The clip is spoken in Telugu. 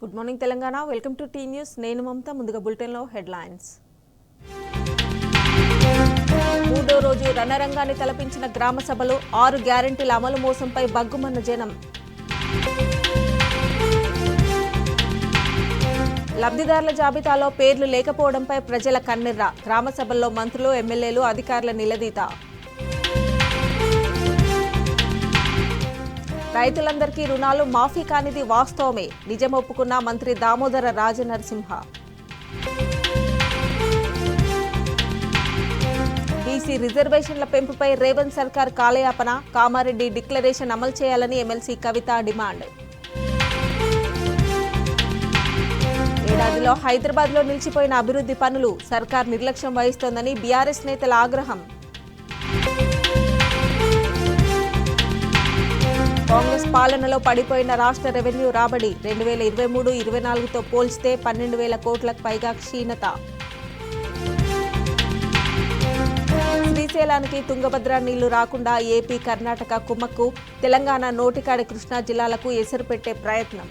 Good morning Telangana. Welcome to T news. నేను మమత. ముందుగా బులెటిన్లో హెడ్లైన్స్. మూడో రోజు రణరంగాన్ని తలపించిన గ్రామ సభలు, 6 గ్యారెంటీల అమలు మోసంపై బగ్గుమన్న జనం. లబ్ధిదారుల జాబితాలో పేర్లు లేకపోవడంపై ప్రజల కన్నెర్ర. గ్రామ సభల్లో మంత్రులు, ఎమ్మెల్యేలు, అధికారుల నిలదీత. రైతులందరికీ రుణాలు మాఫీ కానిది వాస్తవమే, నిజం ఒప్పుకున్న మంత్రి దామోదర రాజనరసింహ. బీసీ రిజర్వేషన్ల పెంపుపై రేవంత్ సర్కార్ కాలయాపన. కామారెడ్డి డిక్లరేషన్ అమలు చేయాలని ఎమ్మెల్సీ కవిత డిమాండ్. ఏడాదిలో హైదరాబాద్లో నిలిచిపోయిన అభివృద్ధి పనులు, సర్కార్ నిర్లక్ష్యం వహిస్తోందని బీఆర్ఎస్ నేతల ఆగ్రహం. కాంగ్రెస్ పాలనలో పడిపోయిన రాష్ట్ర రెవెన్యూ రాబడి 2023-24తో పోల్చితే 12,000 కోట్లకు పైగా క్షీణత. శ్రీశైలానికి తుంగభద్ర నీళ్లు రాకుండా ఏపీ, కర్ణాటక కుమ్మక్కు. తెలంగాణ నోటికాడి కృష్ణా జిల్లాలకు ఎసరు పెట్టే ప్రయత్నం.